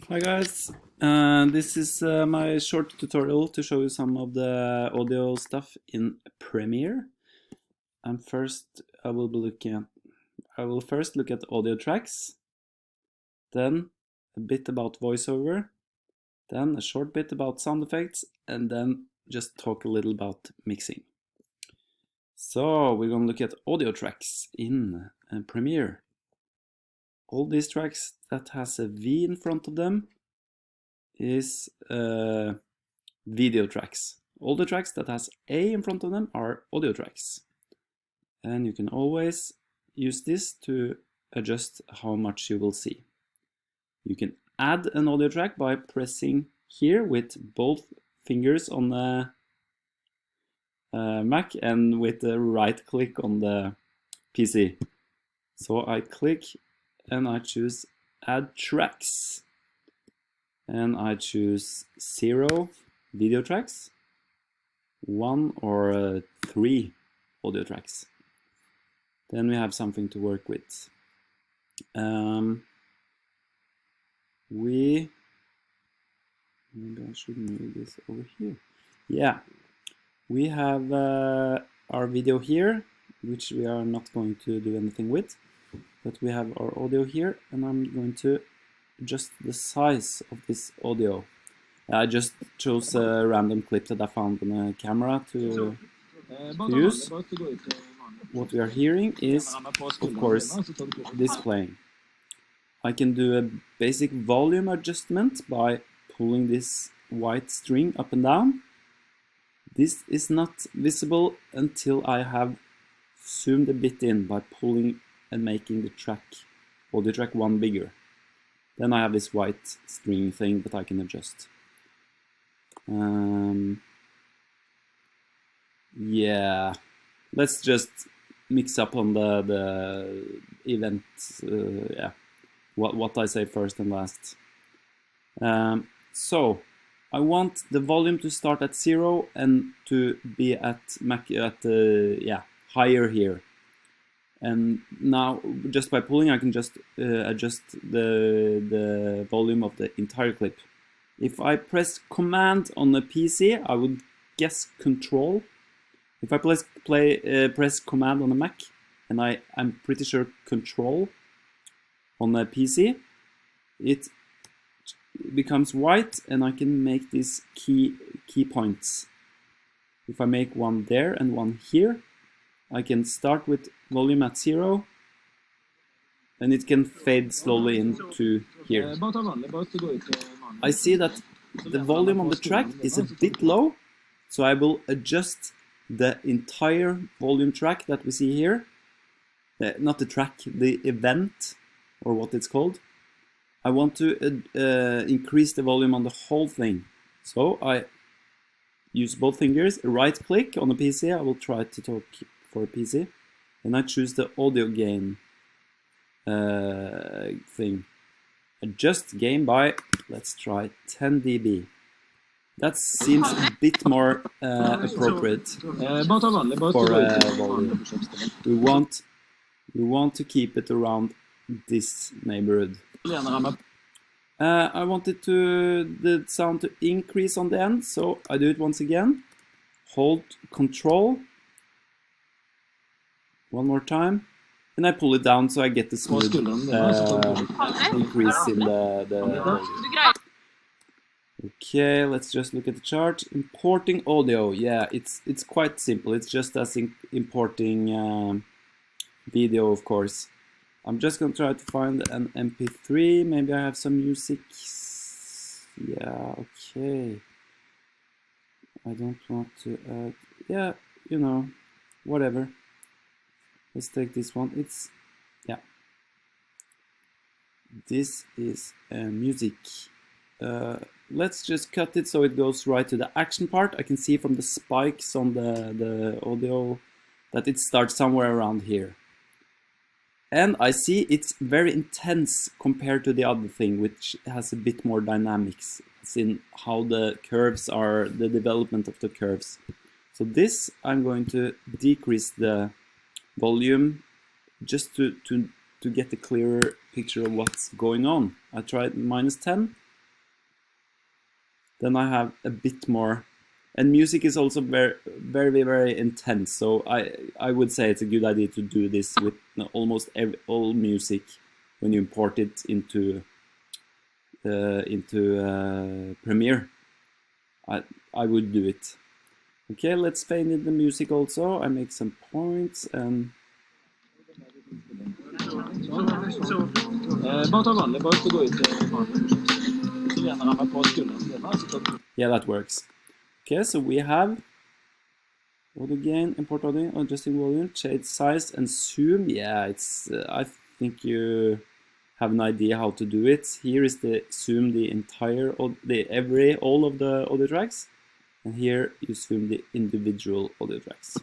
Hi guys, this is my short tutorial to show you some of the audio stuff in Premiere. And first I will first look at audio tracks, then a bit about voiceover, then a short bit about sound effects, and then just talk a little about mixing. So we're going to look at audio tracks in Premiere. All these tracks that has a V in front of them is video tracks. All the tracks that has A in front of them are audio tracks. And you can always use this to adjust how much you will see. You can add an audio track by pressing here with both fingers on the Mac and with the right click on the PC. So I click and I choose add tracks. And I choose 0 video tracks, 1 or 3 audio tracks. Then we have something to work with. Maybe I should move this over here. Yeah, we have our video here, which we are not going to do anything with, but we have our audio here, and I'm going to adjust the size of this audio. I just chose a random clip that I found on a camera to use. What we are hearing is, of course, this playing. I can do a basic volume adjustment by pulling this white string up and down. This is not visible until I have zoomed a bit in by pulling and making the audio track 1 bigger. Then I have this white string thing that I can adjust. Yeah, let's just mix up on the event. Yeah, what I say first and last. So I want the volume to start at 0 and to be at higher here. And now, just by pulling, I can just adjust the volume of the entire clip. If I press Command on the PC, I would guess Control. If I press Command on the Mac, and I'm pretty sure Control on the PC, it becomes white, and I can make these key points. If I make one there and one here, I can start with volume at 0, and it can fade slowly into here. I see that the volume on the track is a bit low, so I will adjust the entire volume track that we see here. Not the track, the event, or what it's called. I want to increase the volume on the whole thing. So I use both fingers, right click on the PC. I will try to talk for a PC, and I choose the audio gain thing. Adjust gain by, let's try 10 dB. That seems a bit more appropriate for volume. We want to keep it around this neighborhood. I wanted the sound to increase on the end, so I do it once again. Hold Control. One more time, and I pull it down so I get the smooth increase in the volume. Okay, let's just look at the chart. Importing audio, yeah, it's quite simple. It's just as importing video, of course. I'm just gonna try to find an MP3. Maybe I have some music. Yeah, okay. I don't want to add. Yeah, you know, whatever. Let's take this one. This is music. Let's just cut it so it goes right to the action part. I can see from the spikes on the audio that it starts somewhere around here. And I see it's very intense compared to the other thing, which has a bit more dynamics. It's in how the curves are, the development of the curves. So this, I'm going to decrease the volume just to get a clearer picture of what's going on. I tried -10, then I have a bit more. And music is also very, very, very intense. So I would say it's a good idea to do this with almost all music when you import it into Premiere. I would do it. Okay, let's fade in the music also. I make some points and yeah, that works. Okay, so we have audio gain, import audio, adjusting volume, change size, and zoom. Yeah, it's. I think you have an idea how to do it. Here is the zoom the entire, all of the audio tracks, and here you zoom the individual audio tracks.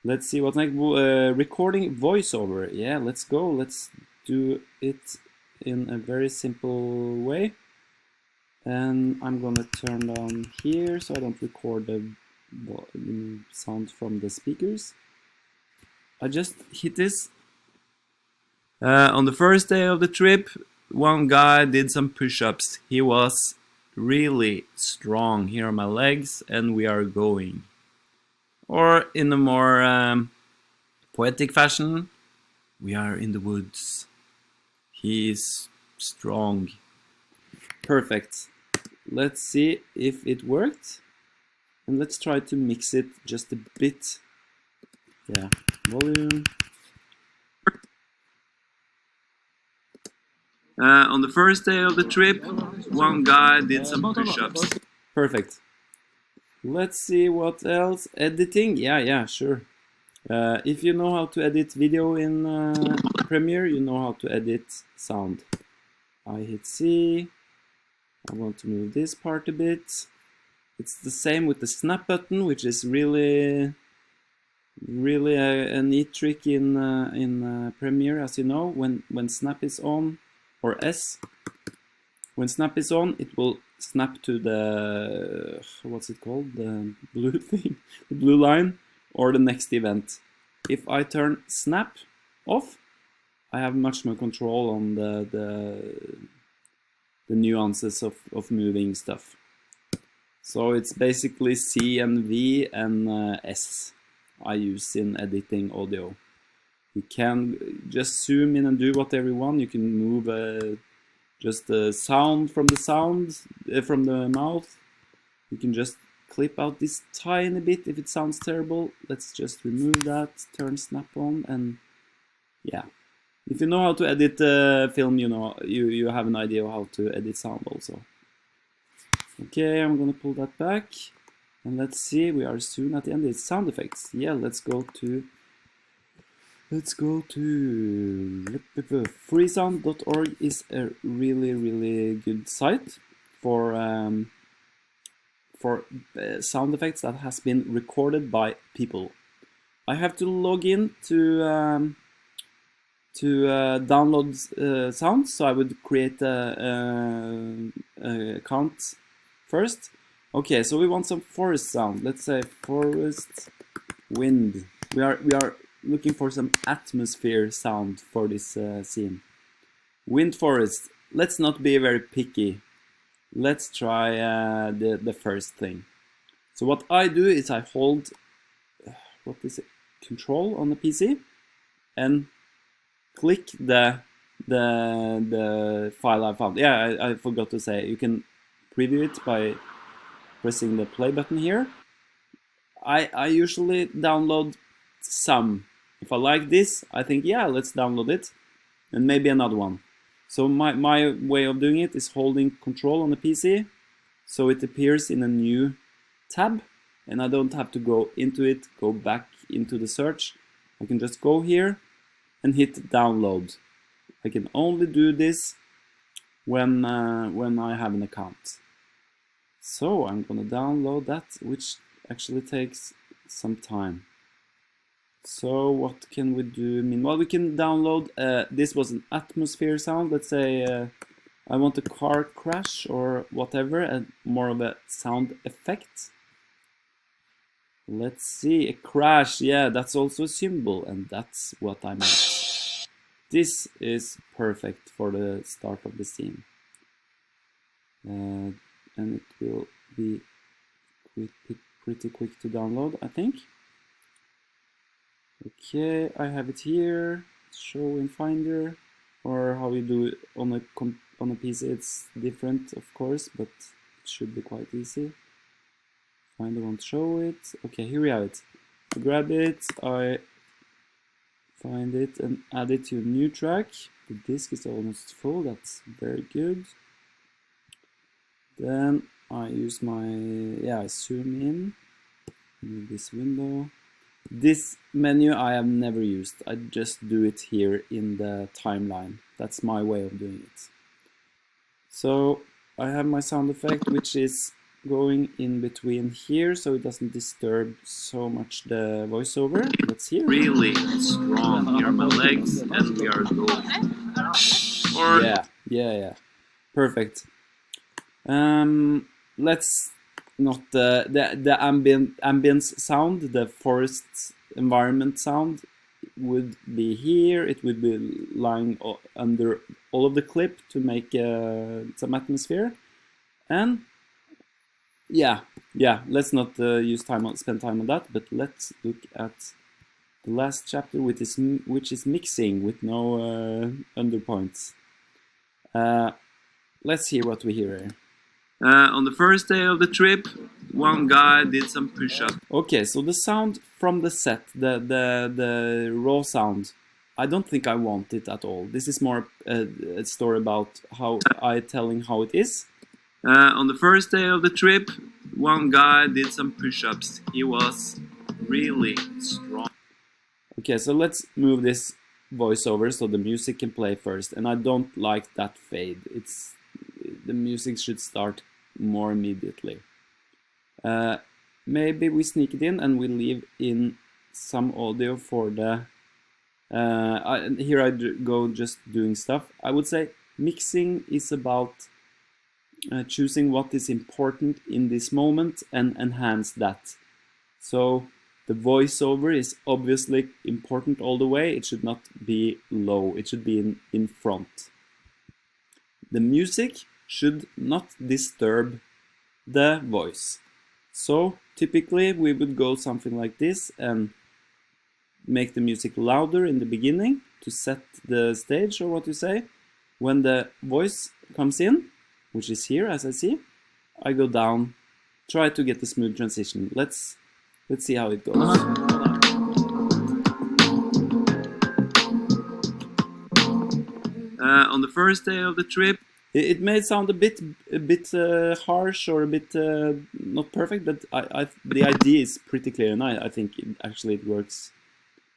Let's see what's next. Recording voiceover. Yeah, let's go. Let's do it in a very simple way. And I'm gonna turn down here so I don't record the sound from the speakers. I just hit this. On the first day of the trip, one guy did some push-ups. He was really strong. Here are my legs, and we are going. Or in a more poetic fashion, we are in the woods. He is strong. Perfect. Let's see if it worked. And let's try to mix it just a bit. Yeah, volume. On the first day of the trip, one guy did some push-ups. Perfect. Let's see what else. Editing. Yeah, sure. If you know how to edit video in Premiere, you know how to edit sound. I hit C. I want to move this part a bit. It's the same with the snap button, which is really a neat trick in Premiere, as you know. When snap is on, or S, when snap is on, it will snap to the, what's it called, the blue thing, the blue line, or the next event. If I turn snap off, I have much more control on the nuances of moving stuff. So it's basically C and V and S I use in editing audio. You can just zoom in and do whatever you want. You can move just the sound from the mouth. You can just clip out this tiny bit if it sounds terrible. Let's just remove that, turn snap on, and yeah. If you know how to edit film, you know you have an idea of how to edit sound also. Okay, I'm gonna pull that back, and let's see. We are soon at the end. It's sound effects. Yeah, let's go to freesound.org is a really good site for sound effects that has been recorded by people. I have to log in to download sounds, so I would create a account first. Okay, so we want some forest sound. Let's say forest wind. We are looking for some atmosphere sound for this scene. Wind forest. Let's not be very picky. Let's try the first thing. So what I do is I hold Control on the PC and click the file I found. Yeah, I forgot to say, you can preview it by pressing the play button here. I usually download some. If I like this, I think, yeah, let's download it, and maybe another one. So my way of doing it is holding Control on the PC, so it appears in a new tab, and I don't have to go into it, go back into the search. I can just go here and hit download. I can only do this when I have an account. So I'm gonna download that, which actually takes some time. So what can we do? Meanwhile, we can download, this was an atmosphere sound. Let's say I want a car crash or whatever, and more of a sound effect. Let's see, a crash. Yeah, that's also a symbol, and that's what I meant. This is perfect for the start of the scene. and it will be pretty quick to download, I think. Okay, I have it here. Show in Finder, or how you do it on a PC. It's different, of course, but it should be quite easy. Finder won't show it. Okay, here we have it. I grab it, I find it and add it to a new track. The disk is almost full, that's very good. Then I use I zoom in this window. This menu I have never used. I just do it here in the timeline. That's my way of doing it. So I have my sound effect, which is going in between here, so it doesn't disturb so much the voiceover. Let's hear. Really strong. Here are my legs, and we are going. Yeah. Perfect. Let's not the ambience sound, the forest environment sound would be here. It would be lying under all of the clip to make some atmosphere. And let's not spend time on that, but let's look at the last chapter, which is mixing with no underpoints. Let's hear what we hear here. On the first day of the trip, one guy did some push-ups. Okay, so the sound from the set, the raw sound, I don't think I want it at all. This is more a story about how telling how it is. On the first day of the trip, one guy did some push-ups. He was really strong. Okay, so let's move this voiceover so the music can play first. And I don't like that fade. The music should start more immediately. Maybe we sneak it in and we leave in some audio for the here I go just doing stuff. I would say mixing is about choosing what is important in this moment and enhance that. So the voiceover is obviously important all the way. It should not be low. It should be in front. The music should not disturb the voice. So typically we would go something like this and make the music louder in the beginning to set the stage, or what you say. When the voice comes in, which is here as I see, I go down, try to get a smooth transition. Let's see how it goes. On the first day of the trip, it may sound a bit harsh or a bit not perfect, but the idea is pretty clear, and I think it works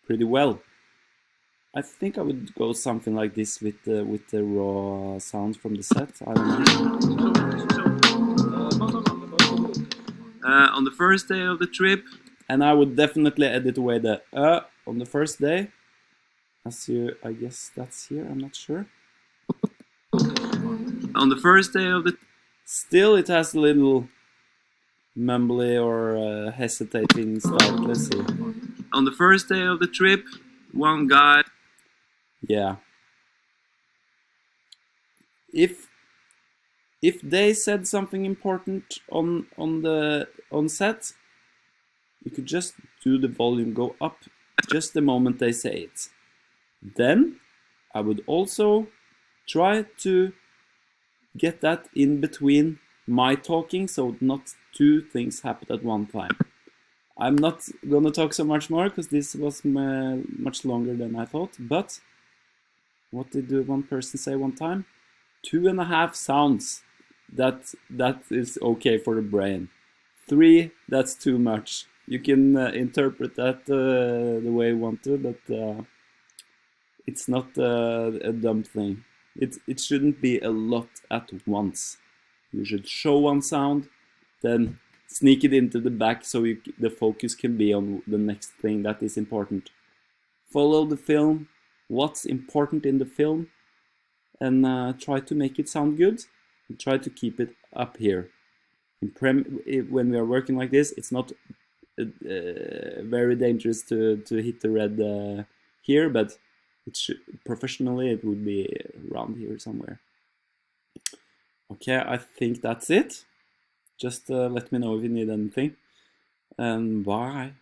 pretty well. I think I would go something like this with the raw sounds from the set. I don't know. On the first day of the trip, and I would definitely edit away the on the first day. I guess that's here. I'm not sure. On the first day of the... Still, it has a little mumbly or hesitating start. Let's see. On the first day of the trip, one guy... Yeah. If they said something important on set, you could just do the volume go up just the moment they say it. Then I would also try to get that in between my talking, so not two things happen at one time. I'm not gonna talk so much more because this was much longer than I thought, but what did one person say one time? 2.5 sounds. That is okay for the brain. 3, that's too much. You can interpret that the way you want to, but it's not a dumb thing. It shouldn't be a lot at once. You should show one sound, then sneak it into the back so the focus can be on the next thing that is important. Follow the film, what's important in the film, and try to make it sound good, and try to keep it up here. When we are working like this, it's not very dangerous to hit the red here, but professionally it would be around here somewhere. Okay, I think that's it. Just let me know if you need anything. And bye.